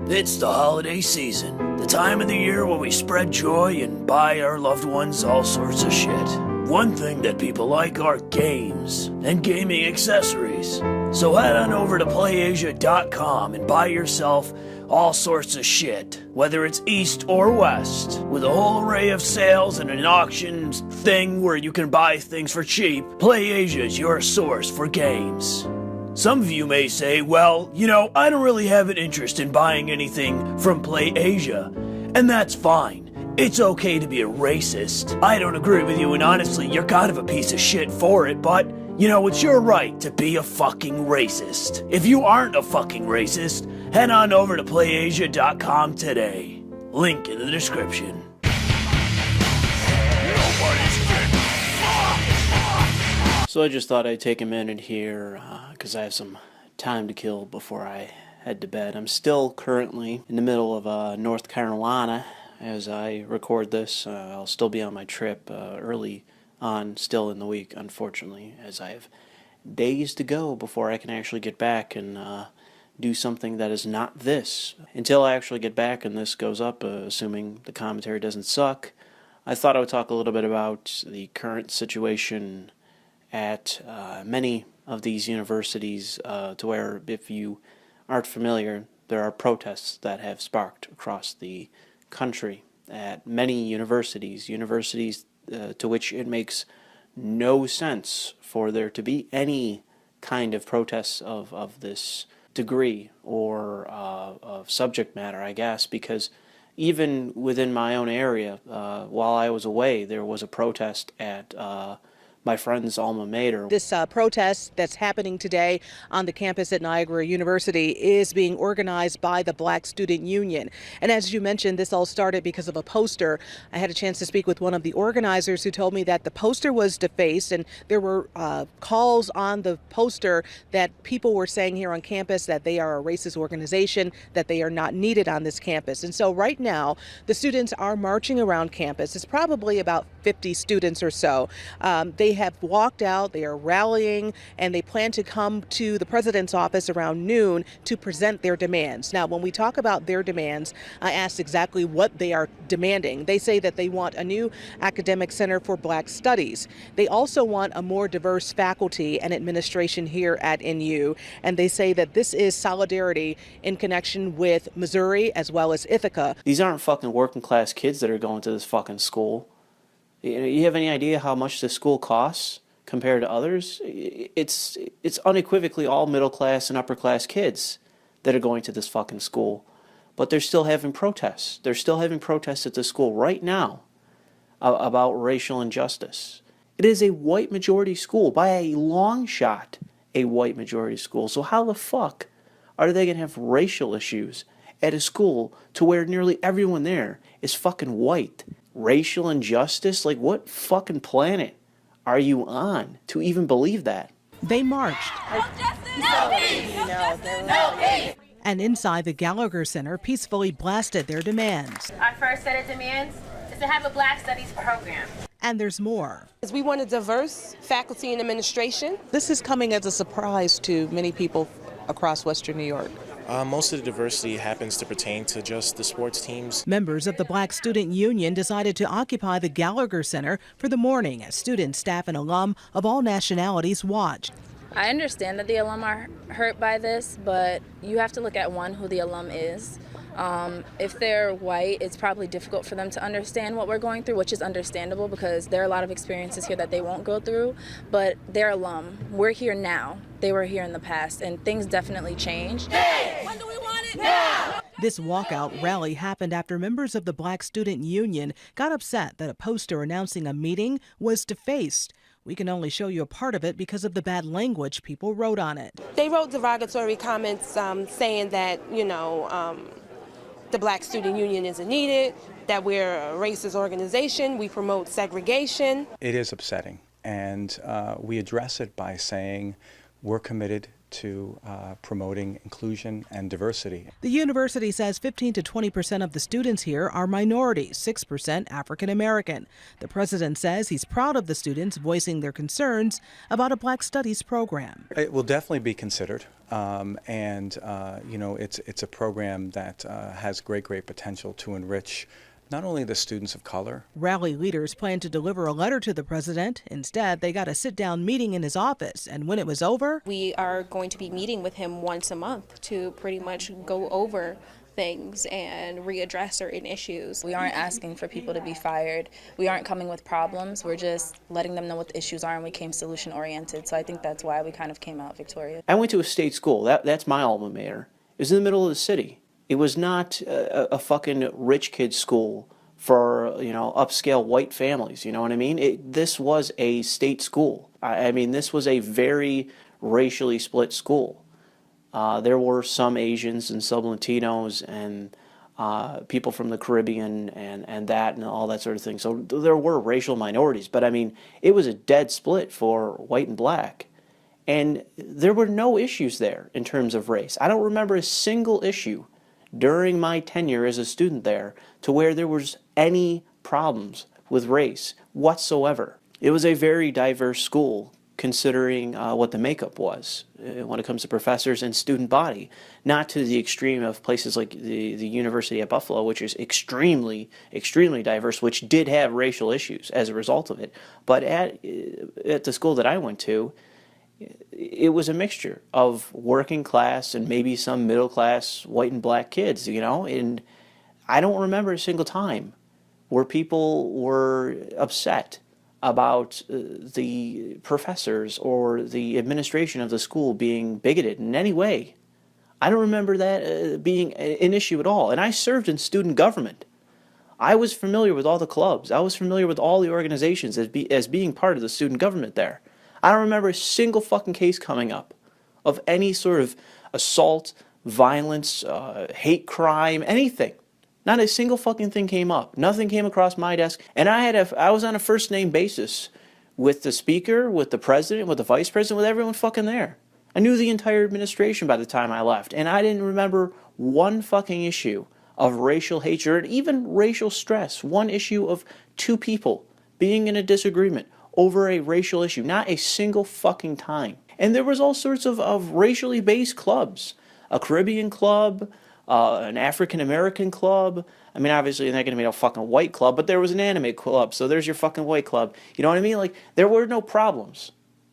It's the holiday season, the time of the year when we spread joy and buy our loved ones all sorts of shit. One thing that people like are games and gaming accessories. So head on over to playasia.com and buy yourself all sorts of shit, whether it's east or west, with a whole array of sales and an auction thing where you can buy things for cheap. PlayAsia is your source for games. Some of you may say, well, you know, I don't really have an interest in buying anything from PlayAsia, and that's fine. It's okay to be a racist. I don't agree with you, and honestly, you're kind of a piece of shit for it, but, you know, it's your right to be a fucking racist. If you aren't a fucking racist, head on over to playasia.com today. Link in the description. So I just thought I'd take a minute here, because I have some time to kill before I head to bed. I'm still currently in the middle of North Carolina as I record this. I'll still be on my trip early on, still in the week, unfortunately, as I have days to go before I can actually get back and do something that is not this. Until I actually get back and this goes up, assuming the commentary doesn't suck, I thought I would talk a little bit about the current situation at many of these universities, to where, if you aren't familiar, there are protests that have sparked across the country at many universities to which it makes no sense for there to be any kind of protests of this degree or of subject matter, I guess, because even within my own area, while I was away, there was a protest at my friend's alma mater. This protest that's happening today on the campus at Niagara University is being organized by the Black Student Union. And as you mentioned, this all started because of a poster. I had a chance to speak with one of the organizers who told me that the poster was defaced, and there were calls on the poster that people were saying here on campus that they are a racist organization, that they are not needed on this campus. And so right now, the students are marching around campus. It's probably about 50 students or so. They have walked out, they are rallying, and they plan to come to the president's office around noon to present their demands. Now, when we talk about their demands, I asked exactly what they are demanding. They say that they want a new academic center for Black studies. They also want a more diverse faculty and administration here at NU, and they say that this is solidarity in connection with Missouri as well as Ithaca. These aren't fucking working class kids that are going to this fucking school. You have any idea how much this school costs compared to others? It's unequivocally all middle class and upper class kids that are going to this fucking school. But they're still having protests. They're still having protests at the school right now about racial injustice. It is a white majority school, by a long shot, a white majority school. So how the fuck are they going to have racial issues at a school to where nearly everyone there is fucking white? Racial injustice? Like, what fucking planet are you on to even believe that? They marched. No justice, no peace. No peace. And inside the Gallagher Center peacefully blasted their demands. Our first set of demands is to have a Black Studies program. And there's more. We want a diverse faculty and administration. This is coming as a surprise to many people across Western New York. Most of the diversity happens to pertain to just the sports teams. Members of the Black Student Union decided to occupy the Gallagher Center for the morning as students, staff, and alum of all nationalities watched. I understand that the alum are hurt by this, but you have to look at, one, who the alum is. If they're white, it's probably difficult for them to understand what we're going through, which is understandable because there are a lot of experiences here that they won't go through, but they're alum. We're here now. They were here in the past, and things definitely changed. Hey! When do we want it? Now! This walkout rally happened after members of the Black Student Union got upset that a poster announcing a meeting was defaced. We can only show you a part of it because of the bad language people wrote on it. They wrote derogatory comments saying that, the Black Student Union isn't needed, that we're a racist organization, we promote segregation. It is upsetting, and we address it by saying we're committed to promoting inclusion and diversity. The university says 15 to 20% of the students here are minorities, 6% African American. The president says he's proud of the students voicing their concerns about a Black Studies program. It will definitely be considered, and you know, it's a program that has great potential to enrich not only the students of color. Rally leaders plan to deliver a letter to the president. Instead, they got a sit-down meeting in his office, and when it was over, we are going to be meeting with him once a month to pretty much go over things and readdress certain issues. We aren't asking for people to be fired. We aren't coming with problems. We're just letting them know what the issues are, and we came solution-oriented. So I think that's why we kind of came out victorious. I went to a state school. That's my alma mater. It was in the middle of the city. It was not a fucking rich kid's school for, you know, upscale white families, you know what I mean? This was a state school. I mean, this was a very racially split school. There were some Asians and some Latinos and people from the Caribbean and that and all that sort of thing. So there were racial minorities, but I mean, it was a dead split for white and black. And there were no issues there in terms of race. I don't remember a single issue during my tenure as a student there to where there was any problems with race whatsoever. It was a very diverse school considering what the makeup was when it comes to professors and student body, not to the extreme of places like the University at Buffalo, which is extremely diverse, which did have racial issues as a result of it. But at the school that I went to, it was a mixture of working class and maybe some middle class white and black kids, you know, and I don't remember a single time where people were upset about the professors or the administration of the school being bigoted in any way. I don't remember that being an issue at all. And I served in student government. I was familiar with all the clubs. I was familiar with all the organizations as being part of the student government there. I don't remember a single fucking case coming up of any sort of assault, violence, hate crime, anything. Not a single fucking thing came up. Nothing came across my desk. And I was on a first name basis with the speaker, with the president, with the vice president, with everyone fucking there. I knew the entire administration by the time I left. And I didn't remember one fucking issue of racial hatred, or even racial stress. One issue of two people being in a disagreement over a racial issue. Not a single fucking time. And there was all sorts of racially based clubs. A Caribbean club, an African American club. I mean, obviously, they're not going to be a fucking white club, but there was an anime club, so there's your fucking white club. You know what I mean? Like, there were no problems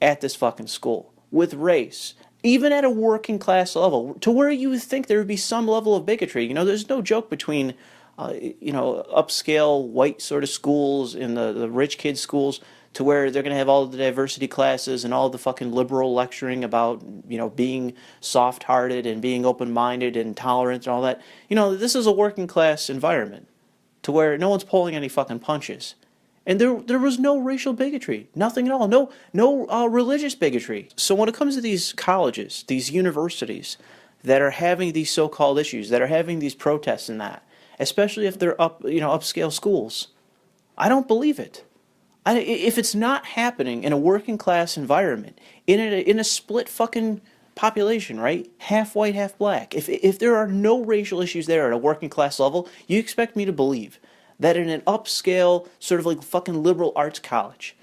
at this fucking school with race, even at a working class level, to where you would think there would be some level of bigotry. You know, there's no joke between, you know, upscale white sort of schools and the rich kids' schools, to where they're going to have all the diversity classes and all the fucking liberal lecturing about, you know, being soft-hearted and being open-minded and tolerant and all that. You know, this is a working class environment to where no one's pulling any fucking punches. And there was no racial bigotry, nothing at all, no religious bigotry. So when it comes to these colleges, these universities that are having these so-called issues, that are having these protests and that, especially if they're upscale schools, I don't believe it. If it's not happening in a working class environment, in a split fucking population, right? Half white, half black. If there are no racial issues there at a working class level, you expect me to believe that in an upscale, sort of like fucking liberal arts college,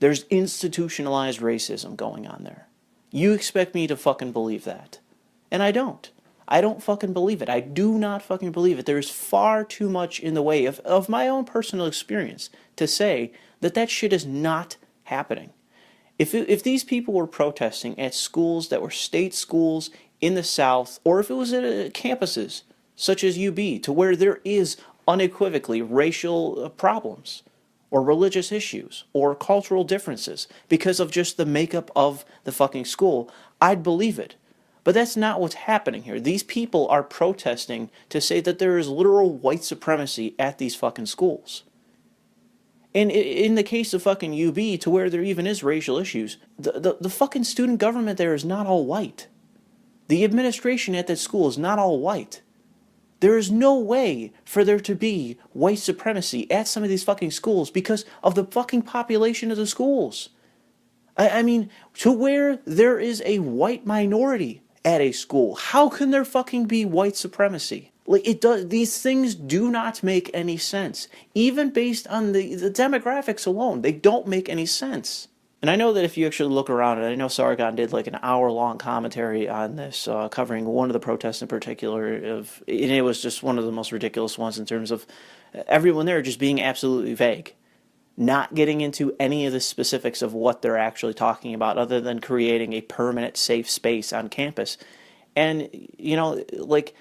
there's institutionalized racism going on there. You expect me to fucking believe that. And I don't. I don't fucking believe it. I do not fucking believe it. There is far too much in the way of my own personal experience to say that shit is not happening. If these people were protesting at schools that were state schools in the South, or if it was at campuses such as UB, to where there is unequivocally racial problems, or religious issues, or cultural differences, because of just the makeup of the fucking school, I'd believe it. But that's not what's happening here. These people are protesting to say that there is literal white supremacy at these fucking schools. And in the case of fucking UB, to where there even is racial issues, the fucking student government there is not all white. The administration at that school is not all white. There is no way for there to be white supremacy at some of these fucking schools because of the fucking population of the schools. I mean, to where there is a white minority at a school. How can there fucking be white supremacy? Like, it does. These things do not make any sense. Even based on the demographics alone, they don't make any sense. And I know that if you actually look around, and I know Sargon did like an hour-long commentary on this, covering one of the protests in particular, and it was just one of the most ridiculous ones in terms of everyone there just being absolutely vague, not getting into any of the specifics of what they're actually talking about, other than creating a permanent safe space on campus. And, you know, like,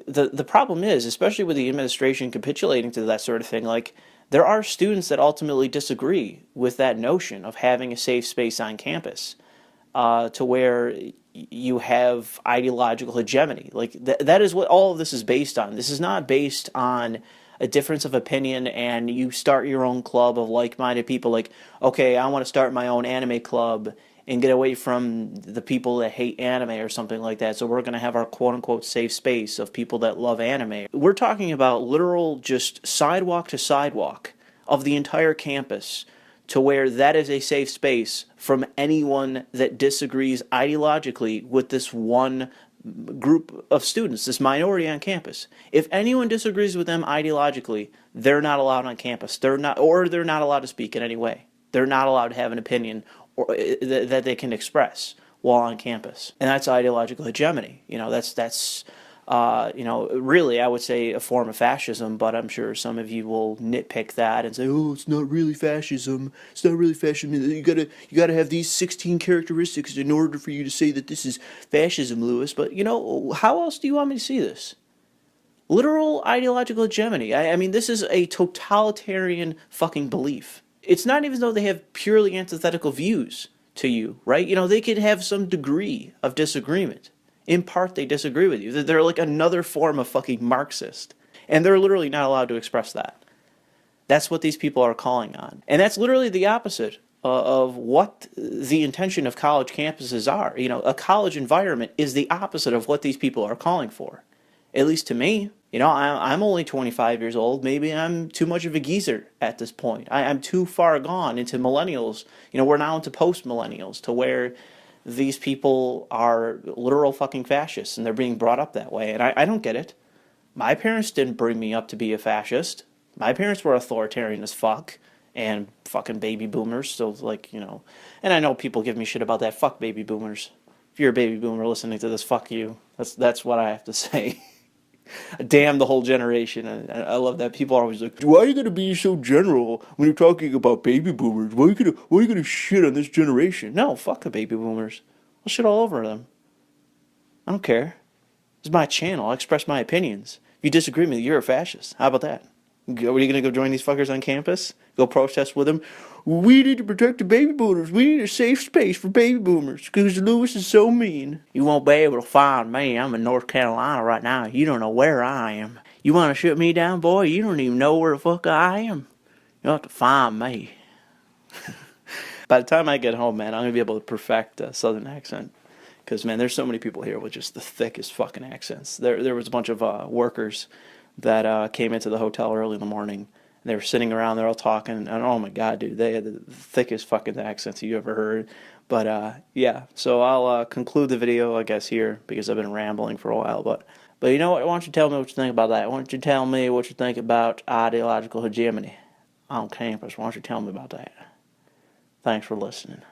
the problem is, especially with the administration capitulating to that sort of thing, like, there are students that ultimately disagree with that notion of having a safe space on campus, to where you have ideological hegemony. Like, that is what all of this is based on. This is not based on a difference of opinion and you start your own club of like-minded people. Like, okay, I want to start my own anime club and get away from the people that hate anime or something like that. So we're going to have our quote-unquote safe space of people that love anime. We're talking about literal just sidewalk to sidewalk of the entire campus, to where that is a safe space from anyone that disagrees ideologically with this one group of students, this minority on campus. If anyone disagrees with them ideologically, they're not allowed on campus. They're not allowed to speak in any way. They're not allowed to have an opinion or that they can express while on campus. And that's ideological hegemony. You know, that's you know, really, I would say a form of fascism, but I'm sure some of you will nitpick that and say, oh, it's not really fascism. It's not really fascism. You gotta have these 16 characteristics in order for you to say that this is fascism, Louis. But, you know, how else do you want me to see this? Literal ideological hegemony. I mean, this is a totalitarian fucking belief. It's not even though they have purely antithetical views to you, right? You know, they could have some degree of disagreement. In part, they disagree with you. They're like another form of fucking Marxist. And they're literally not allowed to express that. That's what these people are calling on. And that's literally the opposite of what the intention of college campuses are. You know, a college environment is the opposite of what these people are calling for. At least to me. You know, I'm only 25 years old. Maybe I'm too much of a geezer at this point. I'm too far gone into millennials. You know, we're now into post-millennials, to where these people are literal fucking fascists, and they're being brought up that way. And I don't get it. My parents didn't bring me up to be a fascist. My parents were authoritarian as fuck, and fucking baby boomers. So, like, you know, and I know people give me shit about that. Fuck baby boomers. If you're a baby boomer listening to this, fuck you. That's what I have to say. Damn the whole generation. I love that. People are always like, why are you going to be so general when you're talking about baby boomers? Why are you going to shit on this generation? No, fuck the baby boomers. I'll shit all over them. I don't care. This is my channel. I'll express my opinions. If you disagree with me, you're a fascist. How about that? Are you going to go join these fuckers on campus? Go protest with them? We need to protect the baby boomers. We need a safe space for baby boomers because Louis is so mean. You won't be able to find me. I'm in North Carolina right now. You don't know where I am. You want to shoot me down, boy? You don't even know where the fuck I am. You'll have to find me. By the time I get home, man, I'm going to be able to perfect a southern accent. Because, man, there's so many people here with just the thickest fucking accents. There was a bunch of workers that came into the hotel early in the morning. They were sitting around, they're all talking, and oh my god, dude, they had the thickest fucking accents you ever heard. But, yeah, so I'll conclude the video, I guess, here, because I've been rambling for a while. But you know what, why don't you tell me what you think about that? Why don't you tell me what you think about ideological hegemony on campus? Why don't you tell me about that? Thanks for listening.